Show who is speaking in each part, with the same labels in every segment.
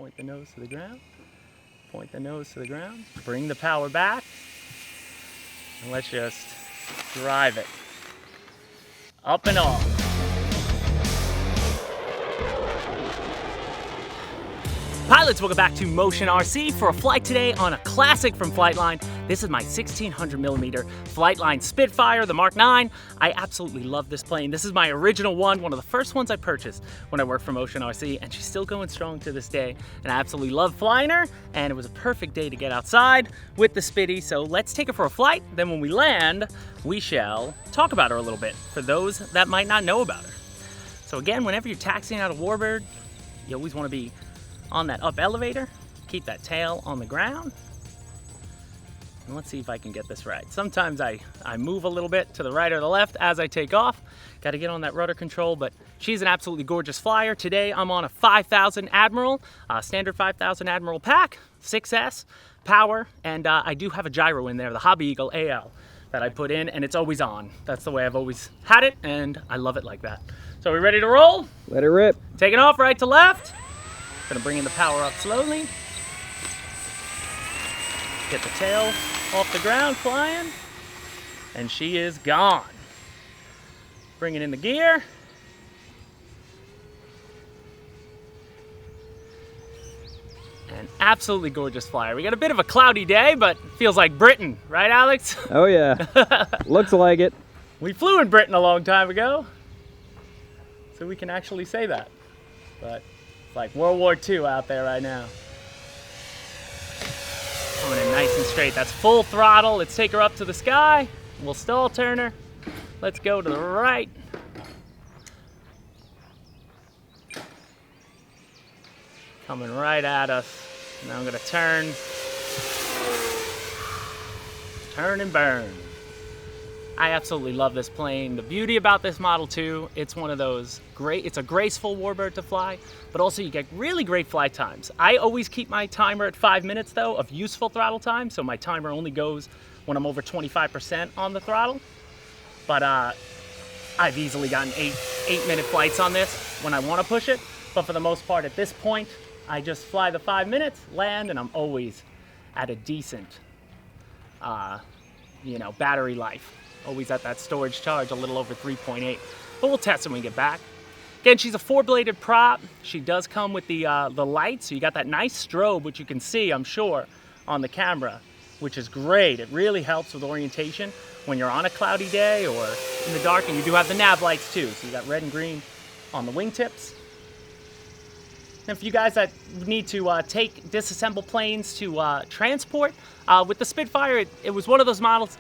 Speaker 1: Point the nose to the ground. Point the nose to the ground. Bring the power back. And let's just drive it. Up and off. Pilots, welcome back to Motion RC for a flight today on a classic from FlightLine. This is my 1600mm FlightLine Spitfire, the Mark 9. I absolutely love this plane. This is my original one of the first ones I purchased when I worked for Motion RC, and she's still going strong to this day. And I absolutely love flying her, and it was a perfect day to get outside with the Spitty. So let's take her for a flight. Then when we land, we shall talk about her a little bit for those that might not know about her. So again, whenever you're taxiing out of Warbird, you always want to be on that up elevator, keep that tail on the ground. And let's see if I can get this right. Sometimes I move a little bit to the right or the left as I take off. Got to get on that rudder control, but she's an absolutely gorgeous flyer. Today I'm on a 5000 Admiral, standard 5000 Admiral pack, 6S, power, and I do have a gyro in there, the Hobby Eagle AL that I put in, and it's always on. That's the way I've always had it, and I love it like that. So are we ready to roll?
Speaker 2: Let it rip.
Speaker 1: Taking off right to left. Gonna bring in the power up slowly. Get the tail off the ground flying. And she is gone. Bringing in the gear. An absolutely gorgeous flyer. We got a bit of a cloudy day, but feels like Britain, right, Alex?
Speaker 2: Oh yeah, looks like it.
Speaker 1: We flew in Britain a long time ago, so we can actually say that. But it's like World War II out there right now. Coming in nice and straight. That's full throttle. Let's take her up to the sky. We'll stall turn her. Let's go to the right. Coming right at us. Now I'm gonna turn. Turn and burn. I absolutely love this plane. The beauty about this model too, it's one of those great, it's a graceful Warbird to fly, but also you get really great flight times. I always keep my timer at 5 minutes though of useful throttle time, so my timer only goes when I'm over 25% on the throttle. But I've easily gotten eight minute flights on this when I want to push it, but for the most part at this point, I just fly the 5 minutes, land, and I'm always at a decent, battery life. Always at that storage charge, a little over 3.8. But we'll test when we get back. Again, she's a 4-bladed prop. She does come with the lights, so you got that nice strobe, which you can see, I'm sure, on the camera, which is great. It really helps with orientation when you're on a cloudy day or in the dark, and you do have the nav lights too. So you got red and green on the wingtips. And for you guys that need to disassemble planes to transport, with the Spitfire, it was one of those models.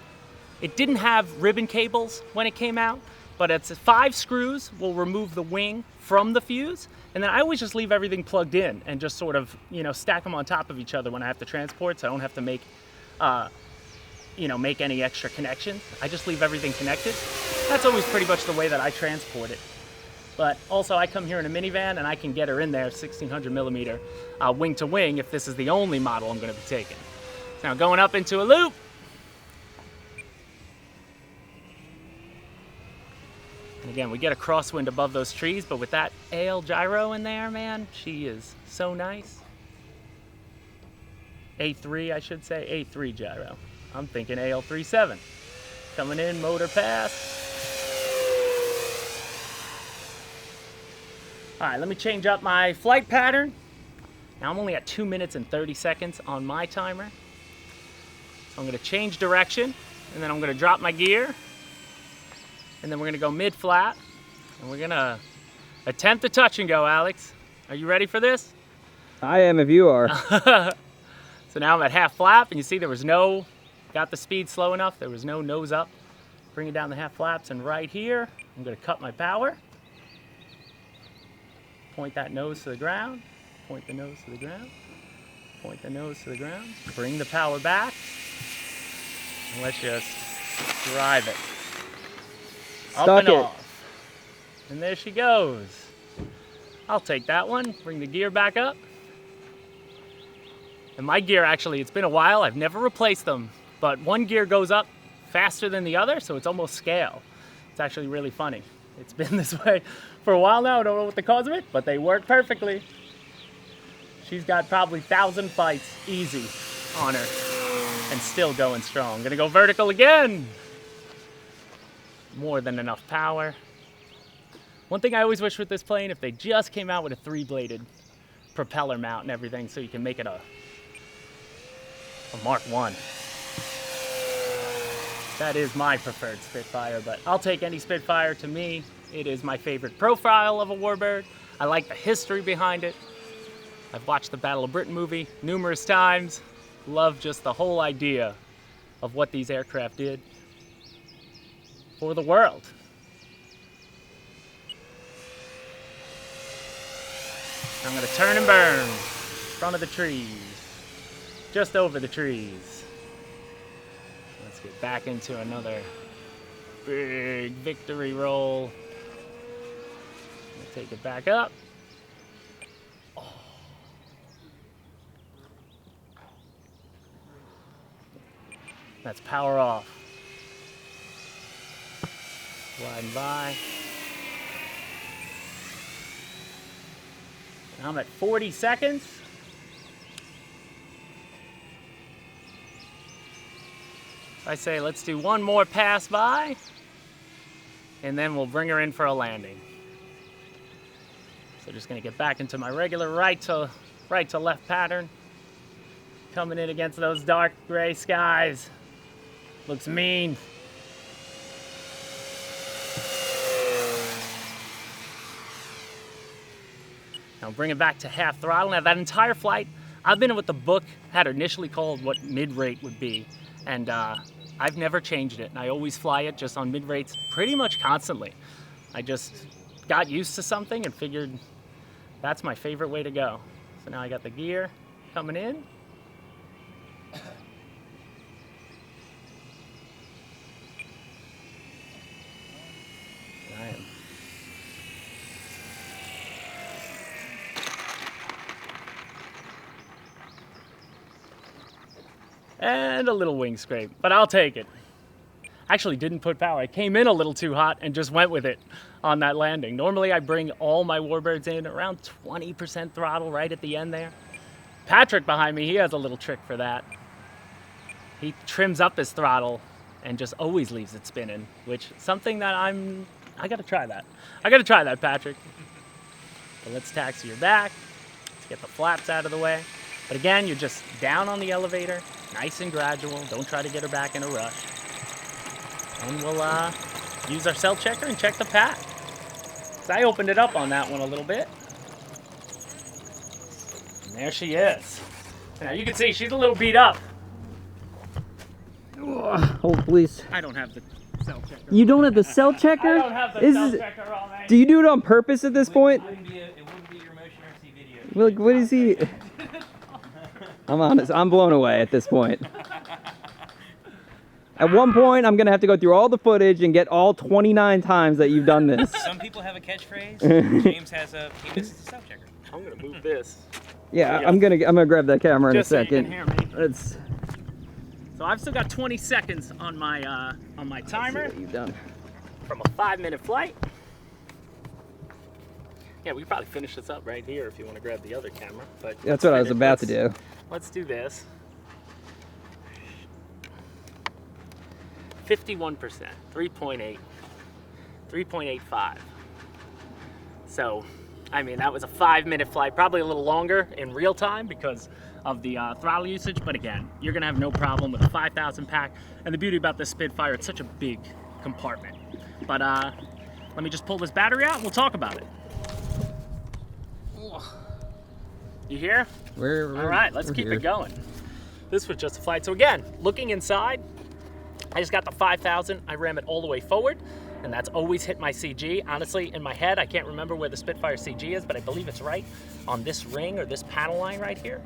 Speaker 1: It didn't have ribbon cables when it came out, but it's 5 screws will remove the wing from the fuse, and then I always just leave everything plugged in and just sort of, stack them on top of each other when I have to transport, so I don't have to make, make any extra connections. I just leave everything connected. That's always pretty much the way that I transport it. But also I come here in a minivan and I can get her in there 1600mm wing to wing if this is the only model I'm going to be taking. So now going up into a loop. And again, we get a crosswind above those trees, but with that AL gyro in there, man, she is so nice. A3, I should say, A3 gyro. I'm thinking AL37. Coming in, motor pass. All right, let me change up my flight pattern. Now I'm only at 2 minutes and 30 seconds on my timer. So I'm gonna change direction, and then I'm gonna drop my gear. And then we're gonna go mid-flat, and we're gonna attempt a touch and go, Alex. Are you ready for this?
Speaker 2: I am if you are.
Speaker 1: So now I'm at half flap, and you see got the speed slow enough, there was no nose up. Bring it down the half flaps, and right here, I'm gonna cut my power. Point that nose to the ground, point the nose to the ground, point the nose to the ground. Bring the power back, and let's just drive it. Up and off. And there she goes. I'll take that one. Bring the gear back up. And my gear, actually, it's been a while. I've never replaced them. But one gear goes up faster than the other, so it's almost scale. It's actually really funny. It's been this way for a while now. I don't know what the cause of it, but they work perfectly. She's got probably 1,000 fights easy on her and still going strong. Gonna go vertical again. More than enough power. One thing I always wish with this plane, if they just came out with a 3-bladed propeller mount and everything, so you can make it a Mark 1. That is my preferred Spitfire, but I'll take any Spitfire. To me, it is my favorite profile of a Warbird. I like the history behind it. I've watched the Battle of Britain movie numerous times. Love just the whole idea of what these aircraft did for the world. I'm gonna turn and burn in front of the trees, just over the trees. Let's get back into another big victory roll. Take it back up. Oh. That's power off. Gliding by. I'm at 40 seconds. I say let's do one more pass by, and then we'll bring her in for a landing. So just gonna get back into my regular right to left pattern. Coming in against those dark gray skies. Looks mean. Now bring it back to half throttle. Now that entire flight, I've been with the book, had initially called what mid-rate would be. And I've never changed it. And I always fly it just on mid-rates pretty much constantly. I just got used to something and figured that's my favorite way to go. So now I got the gear coming in. I am. And a little wing scrape, but I'll take it. Actually didn't put power. I came in a little too hot and just went with it on that landing. Normally I bring all my Warbirds in around 20% throttle right at the end there. Patrick behind me, he has a little trick for that. He trims up his throttle and just always leaves it spinning, which is something that I gotta try that. I gotta try that, Patrick. But let's taxi her back. Let's get the flaps out of the way. But again, you're just down on the elevator, nice and gradual. Don't try to get her back in a rush. And we'll use our cell checker and check the pack. So I opened it up on that one a little bit. And there she is. Now you can see she's a little beat up.
Speaker 2: Hold, please.
Speaker 1: I don't have the cell checker.
Speaker 2: You don't have the cell checker?
Speaker 1: I don't have the cell checker on me.
Speaker 2: Do you do it on purpose at this point?
Speaker 3: It wouldn't be your Motion RC video.
Speaker 2: Look, what is he? I'm honest. I'm blown away at this point. At one point, I'm going to have to go through all the footage and get all 29 times that you've done this.
Speaker 3: Some people have a catchphrase. James has a cell checker.
Speaker 1: I'm going to move this.
Speaker 2: Yeah, I'm gonna grab that camera in
Speaker 1: Just
Speaker 2: a second.
Speaker 1: So you can hear me. So I've still got 20 seconds on my timer.
Speaker 2: Let's see what you've done.
Speaker 1: From a 5-minute flight. Yeah, we could probably finish this up right here if you want to grab the other camera. But
Speaker 2: that's what I was about to do.
Speaker 1: Let's do this. 51%, 3.8, 3.85. So, I mean, that was a 5-minute flight, probably a little longer in real time because of the throttle usage, but again, you're gonna have no problem with a 5,000 pack. And the beauty about this Spitfire, it's such a big compartment. But let me just pull this battery out and we'll talk about it. You hear? All right, let's keep it going. This was just a flight. So again, looking inside, I just got the 5,000. I ram it all the way forward, and that's always hit my CG. Honestly, in my head, I can't remember where the Spitfire CG is, but I believe it's right on this ring or this panel line right here.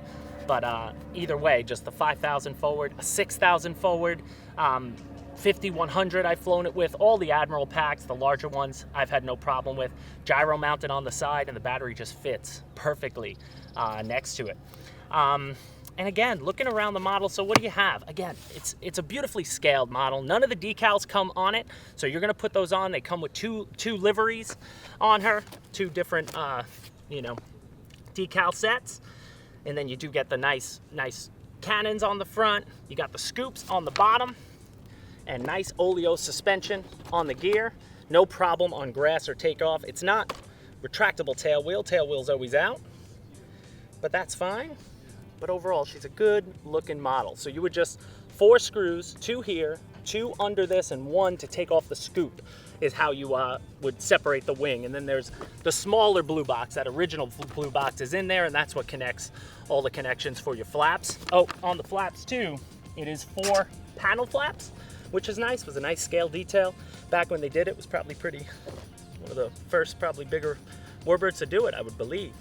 Speaker 1: But either way, just the 5,000 forward, a 6,000 forward, 5,100 I've flown it with. All the Admiral packs, the larger ones, I've had no problem with. Gyro mounted on the side, and the battery just fits perfectly next to it. And again, looking around the model, so what do you have? Again, it's a beautifully scaled model. None of the decals come on it, so you're gonna put those on. They come with two liveries on her, two different, you know, decal sets. And then you do get the nice cannons on the front. You got the scoops on the bottom, and nice Olio suspension on the gear. No problem on grass or takeoff. It's not retractable tail wheel. Tail wheel's always out, but that's fine. But overall, she's a good looking model. So you would just 4 screws, 2 here, 2 under this, and 1 to take off the scoop is how you would separate the wing. And then there's the smaller blue box. That original blue box is in there, and that's what connects all the connections for your flaps. Oh, on the flaps too, it is 4 panel flaps, which is nice. It was a nice scale detail. Back when they did it, was probably one of the first probably bigger Warbirds to do it, I would believe.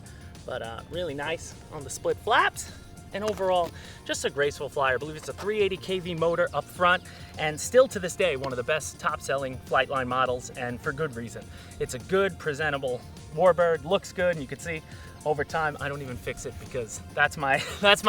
Speaker 1: But really nice on the split flaps. And overall, just a graceful flyer. I believe it's a 380 kV motor up front, and still to this day, one of the best top-selling FlightLine models, and for good reason. It's a good, presentable Warbird, looks good, and you can see over time, I don't even fix it because that's my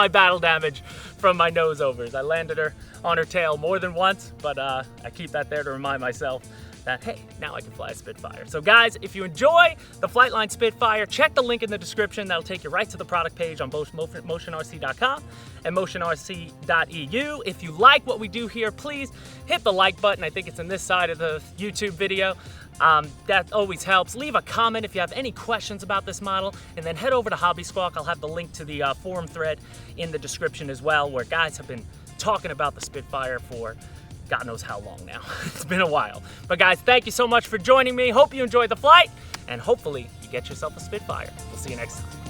Speaker 1: battle damage from my nose overs. I landed her on her tail more than once, but I keep that there to remind myself that, hey, now I can fly a Spitfire. So guys, if you enjoy the FlightLine Spitfire, check the link in the description. That'll take you right to the product page on both motionrc.com and motionrc.eu. If you like what we do here, please hit the like button. I think it's in this side of the YouTube video. That always helps. Leave a comment if you have any questions about this model, and then head over to Hobby Squawk. I'll have the link to the forum thread in the description as well, where guys have been talking about the Spitfire for God knows how long now. It's been a while. But guys, thank you so much for joining me. Hope you enjoyed the flight, and hopefully you get yourself a Spitfire. We'll see you next time.